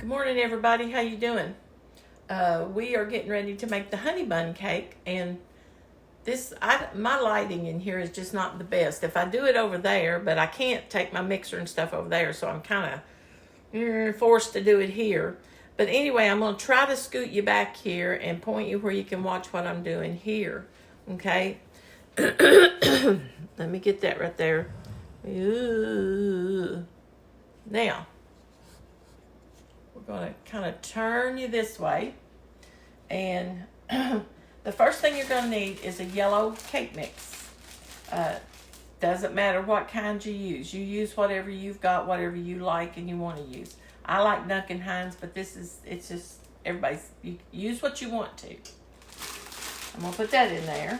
Good morning, everybody. How you doing? We are getting ready to make the honey bun cake, and my lighting in here is just not the best. If I do it over there, but I can't take my mixer and stuff over there, so I'm kind of forced to do it here. But anyway, I'm going to try to scoot you back here and point you where you can watch what I'm doing here. Okay? Let me get that right there. Ooh. Now, we're going to kind of turn you this way. And the first thing you're going to need is a yellow cake mix. Doesn't matter what kind you use. You use whatever you've got, whatever you like and you want to use. I like Duncan Hines, but it's just, you use what you want to. I'm going to put that in there.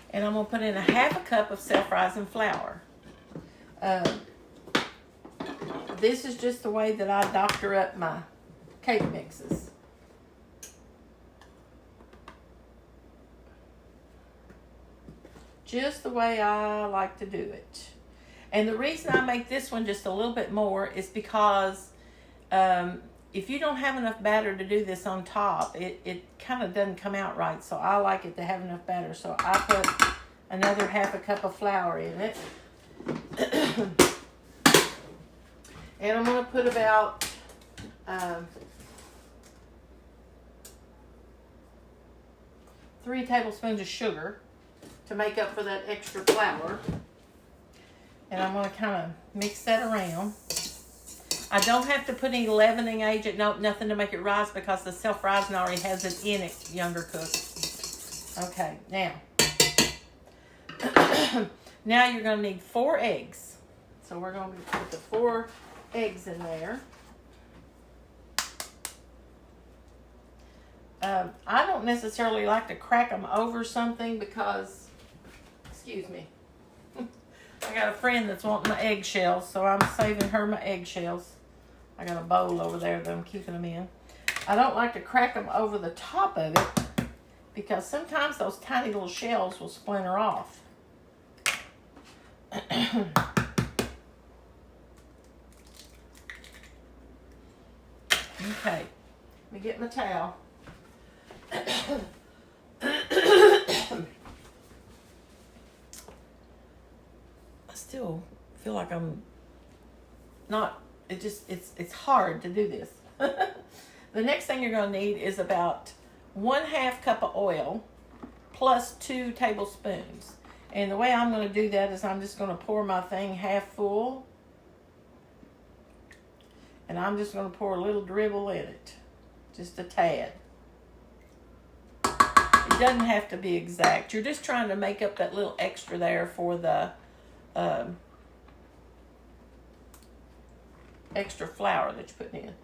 And I'm going to put in a half a cup of self-rising flour. This is just the way that I doctor up my cake mixes. Just the way I like to do it. And the reason I make this one just a little bit more is because if you don't have enough batter to do this on top, it kind of doesn't come out right. So I like it to have enough batter. So I put another half a cup of flour in it. And I'm going to put about 3 tablespoons of sugar to make up for that extra flour. And I'm going to kind of mix that around. I don't have to put any leavening agent, nothing to make it rise because the self-rising already has it in it, younger cook. Okay, now. Now you're going to need 4 eggs. So we're going to put the 4 eggs in there. I don't necessarily like to crack them over something because, excuse me, I got a friend that's wanting my eggshells, so I'm saving her my eggshells. I got a bowl over there that I'm keeping them in. I don't like to crack them over the top of it because sometimes those tiny little shells will splinter off. Okay, let me get my towel. I still feel like I'm not, it's hard to do this. The next thing you're going to need is about 1/2 cup of oil plus 2 tablespoons. And the way I'm going to do that is I'm just going to pour my thing half full. And I'm just going to pour a little dribble in it. Just a tad. It doesn't have to be exact. You're just trying to make up that little extra there for the extra flour that you're putting in.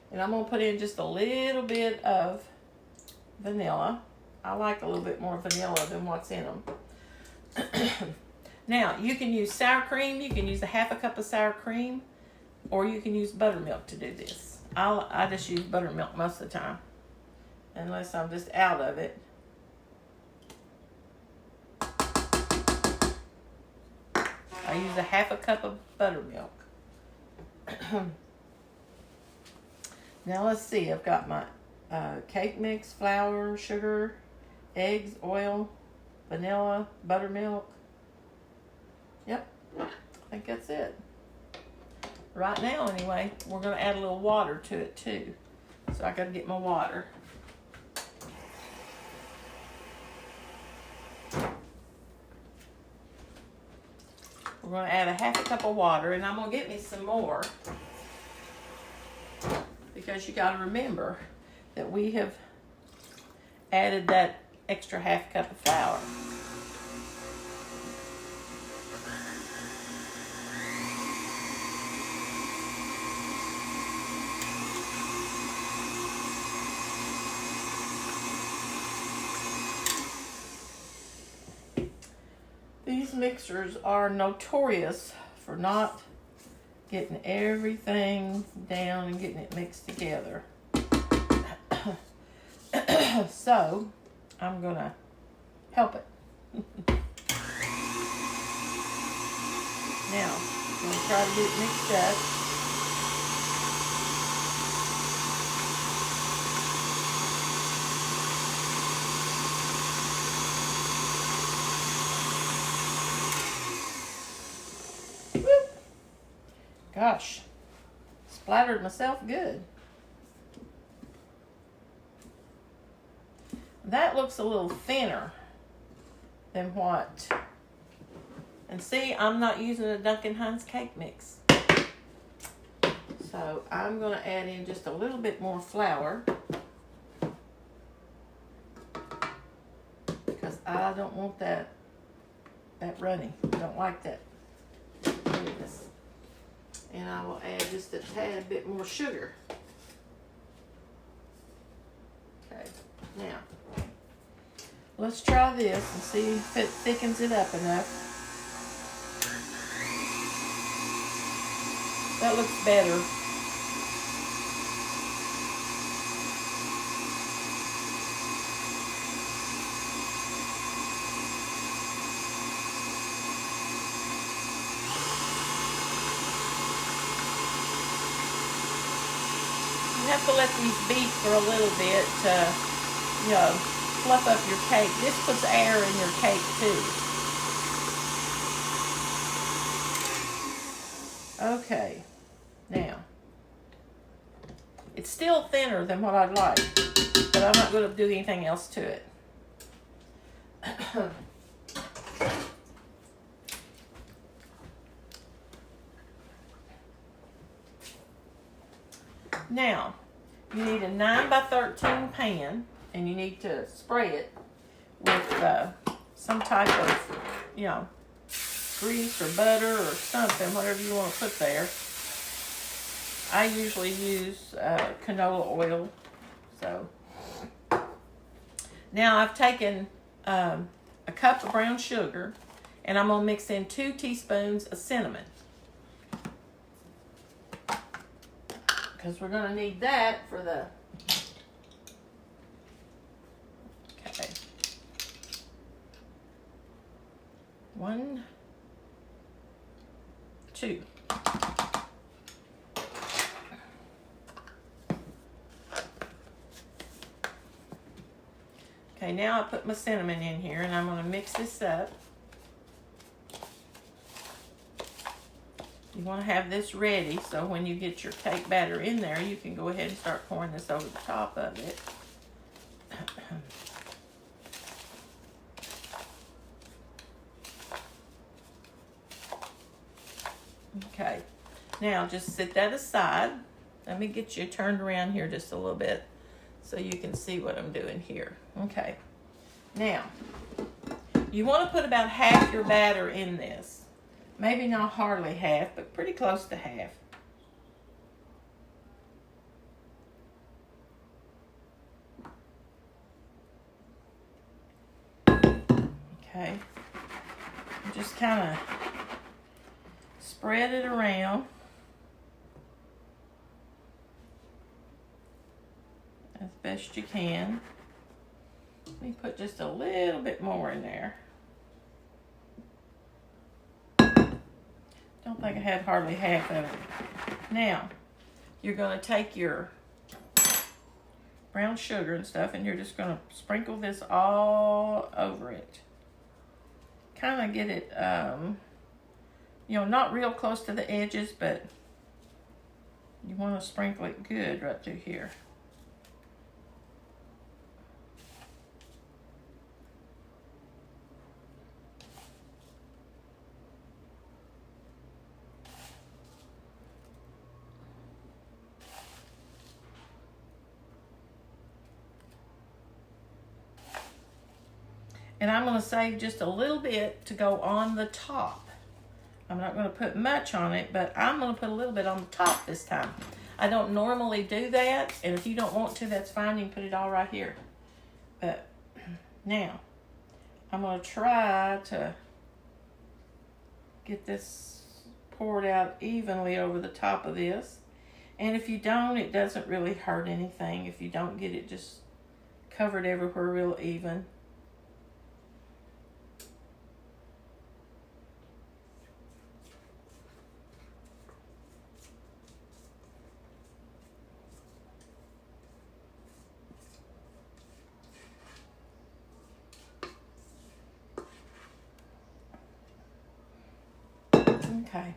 And I'm going to put in just a little bit of vanilla. I like a little bit more vanilla than what's in them. Now, you can use sour cream. You can use a half a cup of sour cream. Or you can use buttermilk to do this. I just use buttermilk most of the time. Unless I'm just out of it. I use a half a cup of buttermilk. Now let's see. I've got my cake mix, flour, sugar, eggs, oil, vanilla, buttermilk. Yep. I think that's it. Right now, anyway, we're going to add a little water to it, too. So I got to get my water. We're going to add a half a cup of water, and I'm going to get me some more. Because you got to remember that we have added that extra half cup of flour. These mixers are notorious for not getting everything down and getting it mixed together. So, I'm going to help it. Now, I'm going to try to get it mixed up. Gosh, splattered myself good. That looks a little thinner than what. And see, I'm not using a Duncan Hines cake mix. So I'm going to add in just a little bit more flour. Because I don't want that runny. I don't like that runniness. And I will add just a tad bit more sugar. Okay, now let's try this and see if it thickens it up enough. That looks better. You have to let these beat for a little bit to, fluff up your cake. This puts air in your cake too. Okay, now, it's still thinner than what I'd like, but I'm not going to do anything else to it. Now, you need a 9 by 13 pan, and you need to spray it with some type of, grease or butter or something, whatever you want to put there. I usually use canola oil. So, now I've taken a cup of brown sugar, and I'm going to mix in 2 teaspoons of cinnamon. Because we're going to need that for the, okay, 1, 2. Okay, now I put my cinnamon in here, and I'm going to mix this up. You want to have this ready so when you get your cake batter in there, you can go ahead and start pouring this over the top of it. Okay, now just set that aside. Let me get you turned around here just a little bit so you can see what I'm doing here. Okay, now you want to put about half your batter in this. Maybe not hardly half, but pretty close to half. Okay. Just kind of spread it around as best you can. Let me put just a little bit more in there. Don't think I had hardly half of it. Now, you're going to take your brown sugar and stuff, and you're just going to sprinkle this all over it. Kind of get it, not real close to the edges, but you want to sprinkle it good right through here. And I'm going to save just a little bit to go on the top. I'm not going to put much on it, but I'm going to put a little bit on the top this time. I don't normally do that, and if you don't want to, that's fine. You can put it all right here. But now, I'm going to try to get this poured out evenly over the top of this. And if you don't, it doesn't really hurt anything. If you don't get it just covered everywhere real even. Okay,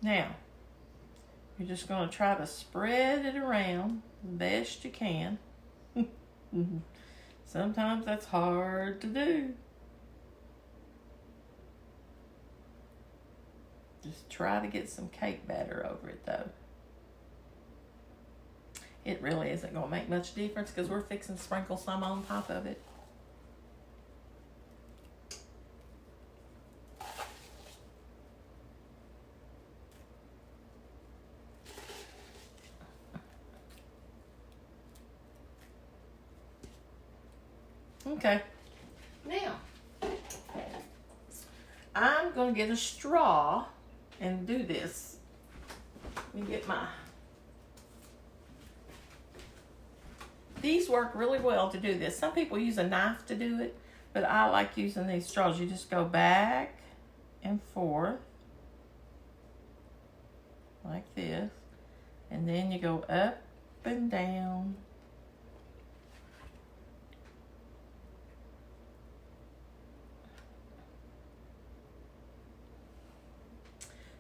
now You're just going to try to spread it around the best you can. Sometimes that's hard to do. Just try to get some cake batter over it, though. It really isn't going to make much difference because we're fixing to sprinkle some on top of it. Okay. Now, I'm going to get a straw and do this. Let me get my... These work really well to do this. Some people use a knife to do it, but I like using these straws. You just go back and forth like this, and then you go up and down.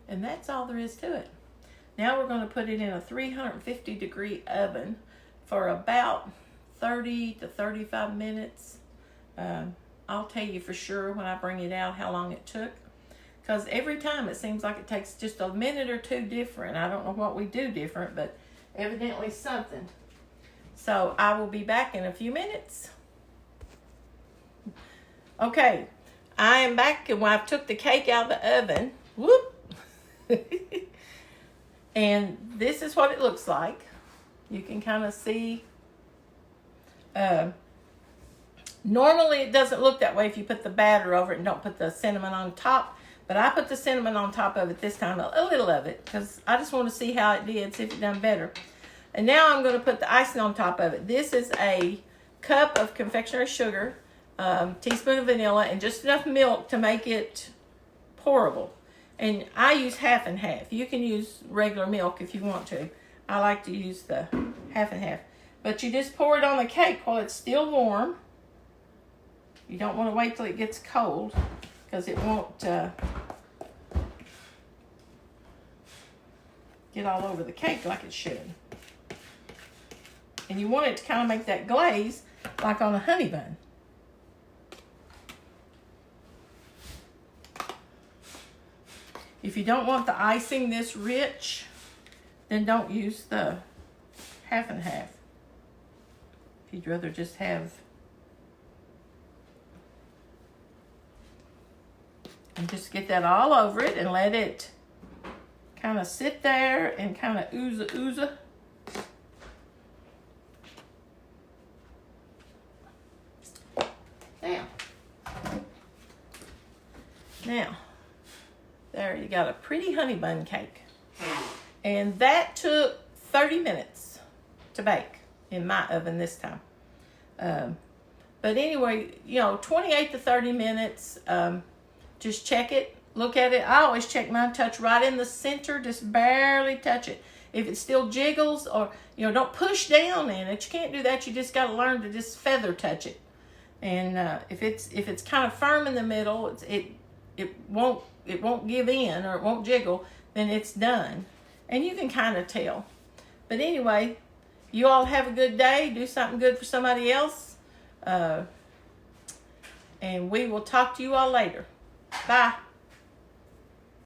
And that's all there is to it. Now we're going to put it in a 350-degree oven for about 30 to 35 minutes. I'll tell you for sure when I bring it out how long it took. Because every time it seems like it takes just a minute or two different. I don't know what we do different, but evidently something. So I will be back in a few minutes. Okay, I am back, and when I took the cake out of the oven, whoop. And this is what it looks like. You can kind of see. Normally it doesn't look that way if you put the batter over it and don't put the cinnamon on top. But I put the cinnamon on top of it this time, a little of it, because I just want to see how it did, see if it done better. And now I'm going to put the icing on top of it. This is a cup of confectionery sugar, teaspoon of vanilla, and just enough milk to make it pourable. And I use half and half. You can use regular milk if you want to. I like to use the half and half. But you just pour it on the cake while it's still warm. You don't want to wait till it gets cold, because it won't get all over the cake like it should. And you want it to kind of make that glaze like on a honey bun. If you don't want the icing this rich, then don't use the half and half. If you'd rather just have... And just get that all over it and let it kind of sit there and kind of ooze. Now, there you got a pretty honey bun cake. And that took 30 minutes to bake in my oven this time. But anyway, 28 to 30 minutes. Just check it, look at it. I always check mine, touch right in the center, just barely touch it. If it still jiggles or, don't push down in it. You can't do that. You just got to learn to just feather touch it. And if it's kind of firm in the middle, it won't give in or it won't jiggle, then it's done. And you can kind of tell. But anyway, you all have a good day. Do something good for somebody else. And we will talk to you all later. Bye.